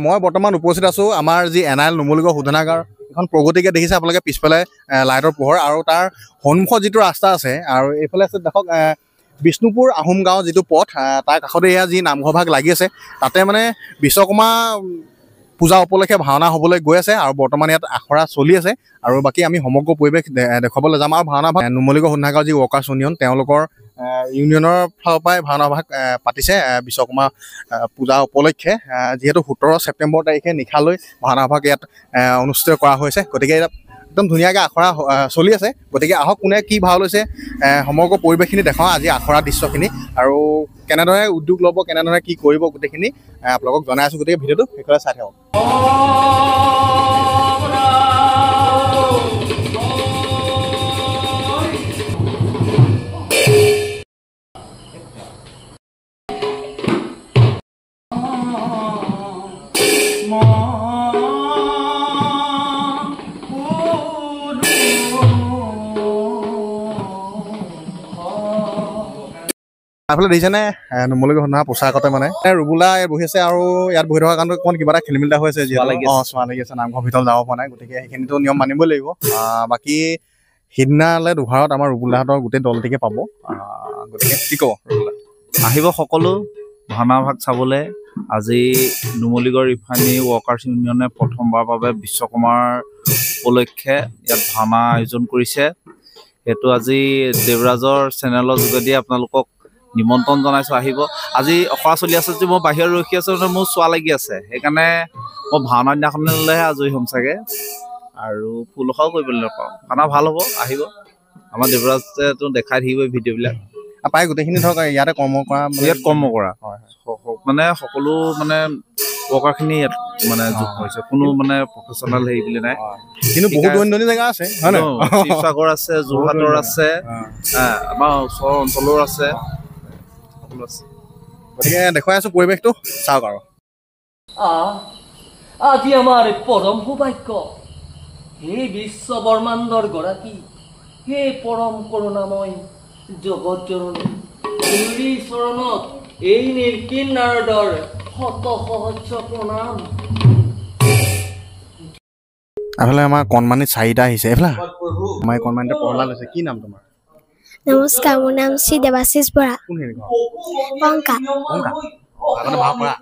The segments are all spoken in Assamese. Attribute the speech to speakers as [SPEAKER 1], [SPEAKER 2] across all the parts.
[SPEAKER 1] মই বৰ্তমান উপস্থিত আছোঁ আমাৰ যি NIL নুমলীগড় শোধনাগাৰ এখন প্ৰগতিকে দেখিছে আপোনালোকে পিছফালে লাইটৰ পোহৰ আৰু তাৰ সন্মুখত যিটো ৰাস্তা আছে আৰু এইফালে আছে দেখক বিষ্ণুপুৰ আহোম গাঁও যিটো পথ তাৰ কাষতে এয়া যি নামঘৰ ভাগ লাগি আছে তাতে মানে বিশ্বকৰ্মা পূজা উপলক্ষে ভাওনা হ'বলৈ গৈ আছে আৰু বৰ্তমান ইয়াত আখৰা চলি আছে আৰু বাকী আমি সমগ্ৰ পৰিৱেশ দেখুৱাবলৈ যাম আৰু ভাওনা ভাগ নুমলীগড় শোধনাগাৰ যি ৱৰ্কাৰ্ছ ইউনিয়ন তেওঁলোকৰ ইউনিয়নৰ ফালৰ পৰাই ভাওনা ভাগ পাতিছে বিশ্বকৰ্মা পূজা উপলক্ষে যিহেতু 17 ছেপ্টেম্বৰ তাৰিখে নিশালৈ ভাওনা ভাগ ইয়াত অনুষ্ঠিত কৰা হৈছে গতিকে একদম ধুনীয়াকৈ আখৰা চলি আছে গতিকে আহক কোনে কি ভাও লৈছে সমগ্ৰ পৰিৱেশখিনি দেখাওঁ আজি আখৰা দৃশ্যখিনি আৰু কেনেদৰে উদ্যোগ ল'ব কেনেদৰে কি কৰিব গোটেইখিনি আপোনালোকক জনাই আছোঁ গতিকে ভিডিঅ'টো সেইফালে চাই থাকক আপোনালোকে দেখিছেনে নুমলীগড় শোধনাগাৰ পোচাকতে মানে ৰুবুলা বহি আছে আৰু ইয়াত বহি থকাৰ কাৰণে অকণমান কিবা এটা খেলি মেলি হৈ আছে যিহেতু চোৱা লাগি আছে নামঘৰ ভিতৰত যাব পৰা নাই গতিকে সেইখিনিতো নিয়ম মানিবই লাগিব বাকী সিদিনালৈ দুভাৰত আমাৰ ৰুবুলাহঁতৰ গোটেই দলটিকে পাব গতিকে কি ক'ব ৰুবুলা
[SPEAKER 2] আহিব সকলো ভাওনা ভাগ চাবলৈ আজি নুমলীগড় ৰিফাইনেৰী ৱৰ্কাৰ্ছ ইউনিয়নে প্ৰথমবাৰৰ বাবে বিশ্বকৰ্মাৰ উপলক্ষে ইয়াত ভাওনা আয়োজন কৰিছে সেইটো আজি দেৱৰাজৰ চেনেলৰ যোগেদি আপোনালোকক নিমন্ত্ৰণ জনাইছোঁ আহিব আজি অখৰা চলি আছে যে মই বাহিৰত ৰখি আছোঁ মোৰ চোৱা লাগি আছে সেইকাৰণে মই ভাওনা দিনাখনলৈহে আজৰি হ'ম চাগে আৰু ফুলখাও কৰিবলৈ নাপাওঁ ভাওনা ভাল হ'ব আহিব আমাৰ দেৱৰাজেতো দেখাই থাকিবই ভিডিঅ'বিলাক
[SPEAKER 1] প্ৰায় গোটেইখিনি ধৰক ইয়াতে কৰ্ম কৰা
[SPEAKER 2] হয় মানে সকলো মানে ৱৰ্কাৰখিনি ইয়াত মানে যোগ হৈছে কোনো মানে প্ৰফেচনেল হেৰি বুলি নাই
[SPEAKER 1] কিন্তু বহুত দৈনন্দিন জেগা আছে হয় ন
[SPEAKER 2] শিৱসাগৰ আছে যোৰহাটৰ আছে আমাৰ ওচৰৰ অঞ্চলৰ আছে সকলো আছে
[SPEAKER 1] গতিকে দেখুৱাই আছোঁ পৰিৱেশটো চাওক আৰু
[SPEAKER 3] আজি আমাৰ পৰম সৌভাগ্য হে বিশ্ব ব্ৰহ্মাণ্ডৰ গৰাকী হে পৰম কৰোণাময় জগত জননী গুৰুৰ চৰণত এই নিৰ্কিন নাৰদৰ শত সহস্ৰ প্ৰণাম
[SPEAKER 1] এইফালে আমাৰ কণমানিত চাৰিটা আহিছে এইফালে আমাৰ কণমানিতে পঢ়লা লৈছে কি নাম তোমাৰ
[SPEAKER 4] নমস্কাৰ মোৰ নাম শ্ৰী দেৱাশিষ বৰা পংকা
[SPEAKER 1] আগতে ভাও কৰা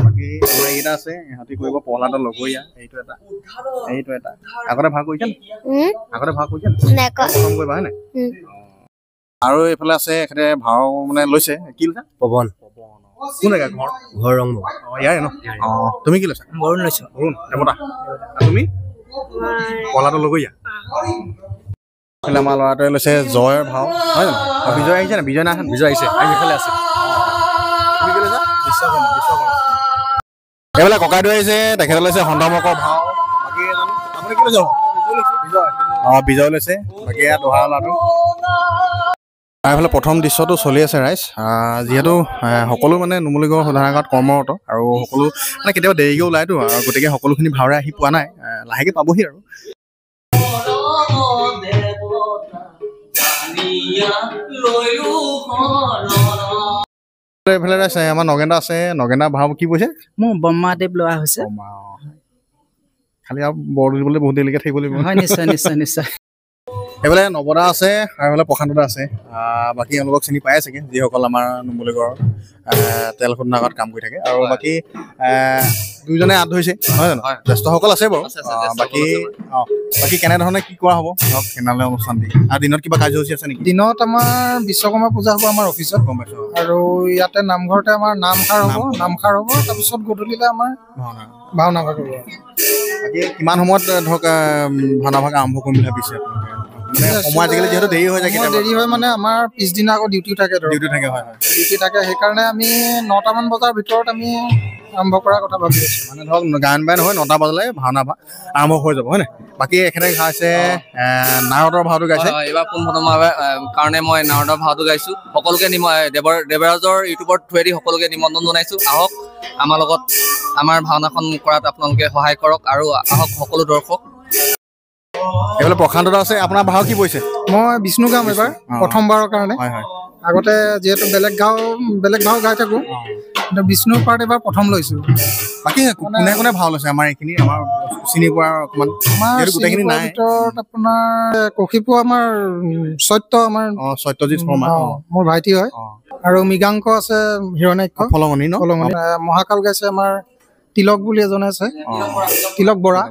[SPEAKER 1] বাকী আমাৰ এইকেইটা আছে ইহঁতি কৰিব পহলাটো লগৰীয়া এইটো এটা আগতে ভাও কৰিছে প্ৰথম কৰিবা হয় নাই আৰু এইফালে আছে এখেতে ভাও মানে লৈছে কি লৈছা
[SPEAKER 5] পৱন
[SPEAKER 1] কোন জেগা
[SPEAKER 5] ঘৰ ৰংগ
[SPEAKER 1] ইয়াৰে ন তুমি কি লৈছা
[SPEAKER 5] অৰুণ লৈছো
[SPEAKER 1] অৰুণ দেৱতা তুমি পহলাটো লগৰীয়া আমাৰ ল'ৰাটোৱে লৈছে জয়ৰ ভাও হয় জানো বিজয় আহিছে নে বিজয় নাই বিজয় আহিছে সেইফালে আছে তুমি কি লৈছা এইফালে ককাইদেউ আহিছে তেখেতে লৈছে সন্তমকৰ ভাও বাকী আপুনি কি লৈছে বিজয় লৈছে বাকী এয়া দহা ল'ৰাটো এইফালে প্ৰথম দৃশ্যটো চলি আছে ৰাইজ যিহেতু সকলো মানে নুমলীগড় শোধনাগাৰত কৰ্মৰত আৰু সকলো মানে কেতিয়াবা দেৰিকৈ ওলাইতো আৰু গতিকে সকলোখিনি ভাওৰে আহি পোৱা নাই লাহেকৈ পাবহি আৰু এইফালে আমাৰ নগেন্দা আছে নগেন্দা ভাও কি কৈছে
[SPEAKER 5] মোৰ ব্ৰহ্মাদেৱ লোৱা হৈছে
[SPEAKER 1] খালি আৰু বৰ দিবলৈ বহুত দেৰিলৈকে থাকিব লাগিব
[SPEAKER 5] হয় নিশ্চয় নিশ্চয় নিশ্চয়
[SPEAKER 1] এইফালে নৱদা আছে আৰু এইফালে প্ৰশান্তদা আছে বাকী এওঁলোকক চিনি পাই চাগে যিসকল আমাৰ নুমলীগড় তেল শোধনাগাৰত কাম কৰি থাকে আৰু বাকী দুইজনে হাত ধৰিছে নহয় জানো জ্যেষ্ঠসকল আছে বাৰু বাকী বাকী কেনেধৰণে কি কৰা হ'ব ধৰক সেনালৈ অনুষ্ঠান দি আৰু দিনত কিবা কাৰ্যসূচী আছে নেকি
[SPEAKER 6] দিনত আমাৰ বিশ্বকৰ্মা পূজা হ'ব আমাৰ অফিচত গম পাইছোঁ আৰু ইয়াতে নামঘৰতে আমাৰ নামষাৰ হ'ব তাৰপিছত গধূলিলৈ আমাৰ ভাওনা ভাগ হ'ব
[SPEAKER 1] বাকী কিমান সময়ত ধৰক ভাওনা ভাগ আৰম্ভ কৰিম বুলি ভাবিছে আপোনালোকে সময় আজিকালি যিহেতু দেৰি হৈ যায়
[SPEAKER 6] দেৰি হয় মানে আমাৰ পিছদিনা আকৌ ডিউটি থাকে ডিউটি থাকে সেইকাৰণে আমি 9টামান বজাৰ ভিতৰত আমি আৰম্ভ কৰাৰ কথা ভাবি আছোঁ
[SPEAKER 1] মানে ধৰক গায়ন বায়ন হয় 9টা বজালৈ ভাওনা আৰম্ভ হৈ যাব হয় নাই বাকী এখেতে গাইছে নাৰদৰ ভাওটো গাইছে
[SPEAKER 3] এইবাৰ পোনপ্ৰথমভাৱে কাৰণে মই নাৰদৰ ভাওটো গাইছোঁ সকলোকে দেৱৰাজৰ ইউটিউবৰ থ্ৰুৱেদি সকলোকে নিমন্ত্ৰণ জনাইছোঁ আহক আমাৰ লগত আমাৰ ভাওনাখন কৰাত আপোনালোকে সহায় কৰক আৰু আহক সকলো দৰ্শক
[SPEAKER 1] এইফালে প্ৰশান্তদা আছে আপোনাৰ ভাও কি পৰিছে
[SPEAKER 6] মই বিষ্ণু গাম এইবাৰ প্ৰথমবাৰৰ কাৰণে আগতে যিহেতু বেলেগ ভাও গাই থাকোঁ কিন্তু বিষ্ণুৰ পাৰ্ট এবাৰ প্ৰথম লৈছোঁ।
[SPEAKER 1] বাকী কোনে কোনে ভাও লৈছে আমাৰ এইখিনি আমাৰ চিনি পোৱা অকণমান
[SPEAKER 6] আমাৰ
[SPEAKER 1] যিহেতু গোটেইখিনি
[SPEAKER 6] চিনি পোৱাৰ
[SPEAKER 1] নাই
[SPEAKER 6] ভিতৰত আপোনাৰ কশিপু আমাৰ সত্য আমাৰ
[SPEAKER 1] সত্যজিৎ শৰ্মা
[SPEAKER 6] মোৰ ভাইটি হয়। আৰু মৃগাংক আছে হিৰণ্যাক্ষ
[SPEAKER 1] ফলমণি ন
[SPEAKER 6] ফলমণি। মহাকাল গাইছে আমাৰ তিলক বুলি এজন আছে, তিলক বৰা।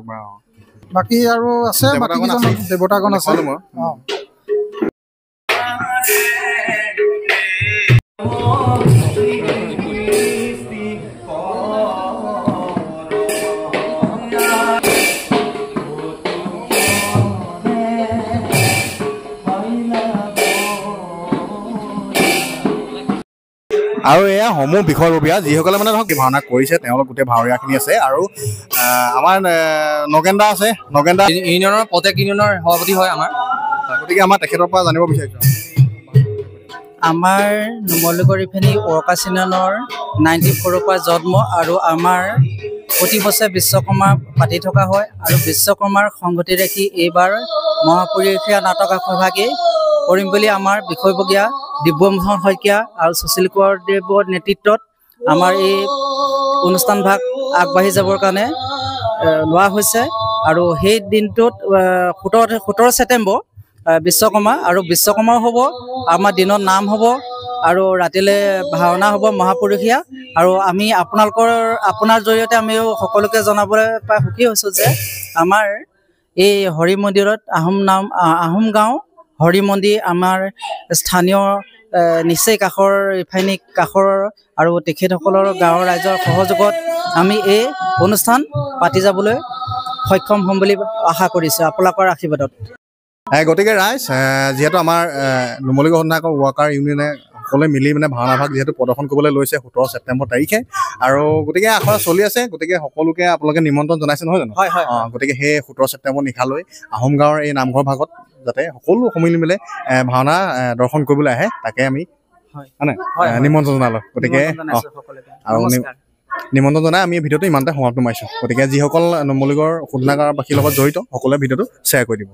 [SPEAKER 6] বাকী আৰু আছে বাকী কেইজন দেৱতাগণ আছে।
[SPEAKER 1] আৰু এয়া সমূহ বিষয়ববীয়া যিসকলে মানে ধৰক ভাওনা কৰিছে তেওঁলোক গোটেই ভাৱৰীয়াখিনি আছে। আৰু আমাৰ নগেন দা আছে, নগেন দা
[SPEAKER 3] ইউনিয়নৰ প্ৰত্যেক ইউনিয়নৰ সভাপতি হয় আমাৰ।
[SPEAKER 1] গতিকে আমাৰ তেখেতৰ পৰা জানিব বিচাৰিছোঁ।
[SPEAKER 5] আমাৰ নুমলীগড় ইফানি ৱৰ্কাৰ্ছ ইউনিয়নৰ 94ৰ পৰা জন্ম আৰু আমাৰ প্ৰতি বছৰে বিশ্বকৰ্মা পাতি থকা হয়। আৰু বিশ্বকৰ্মাৰ সংগতি ৰাখি এইবাৰ মহাপুৰুষীয়া নাটক আগভাগে কৰিম বুলি আমাৰ বিষয়ববীয়া দিব্যমোহন শইকীয়া আৰু সুশীল কুমাৰ দেৱৰ নেতৃত্বত আমাৰ এই অনুষ্ঠান ভাগ আগবাঢ়ি যাবৰ কাৰণে লোৱা হৈছে। আৰু সেই দিনটোত 17 ছেপ্টেম্বৰ বিশ্বকৰ্মা আৰু বিশ্বকৰ্মাও হ'ব, আমাৰ দিনত নাম হ'ব আৰু ৰাতিলৈ ভাওনা হ'ব মহাপুৰুষীয়া। আৰু আমি আপোনাৰ জৰিয়তে আমি সকলোকে জনাবলৈ পাই সুখী হৈছোঁ যে আমাৰ এই হৰি মন্দিৰত আহোম গাঁও হৰি মন্দিৰ আমাৰ স্থানীয় নিচেই কাষৰ ৰিফাইনিক কাষৰ আৰু তেখেতসকলৰ গাঁৱৰ ৰাইজৰ সহযোগত আমি এই অনুষ্ঠান পাতি যাবলৈ সক্ষম হ'ম বুলি আশা কৰিছোঁ আপোনালোকৰ আশীৰ্বাদত।
[SPEAKER 1] গতিকে ৰাইজ যিহেতু আমাৰ নুমলীগড় সদনায়কৰ ৱৰ্কাৰ ইউনিয়নে সকলোৱে মিলি মানে ভাওনা ভাগ যিহেতু প্ৰদৰ্শন কৰিবলৈ লৈছে 17 ছেপ্টেম্বৰ তাৰিখে। আৰু গতিকে আখৰা চলি আছে, গতিকে সকলোকে আপোনালোকে নিমন্ত্ৰণ জনাইছে নহয় জানো?
[SPEAKER 5] হয় হয়।
[SPEAKER 1] গতিকে সেই 17 ছেপ্টেম্বৰ নিশালৈ আহোম গাঁৱৰ এই নামঘৰ ভাগত যাতে সকলো সমিলি মিলে ভাওনা দৰ্শন কৰিবলৈ আহে তাকে আমি নিমন্ত্ৰণ জনালোঁ। গতিকে আৰু নিমন্ত্ৰণ জনাই আমি ভিডিঅ'টো ইমানতে সমাপ্ত মাৰিছোঁ। গতিকে যিসকল নুমলীগড় সদনাগাঁৱৰবাসীৰ লগত জড়িত সকলোৱে ভিডিঅ'টো শ্বেয়াৰ কৰি দিব।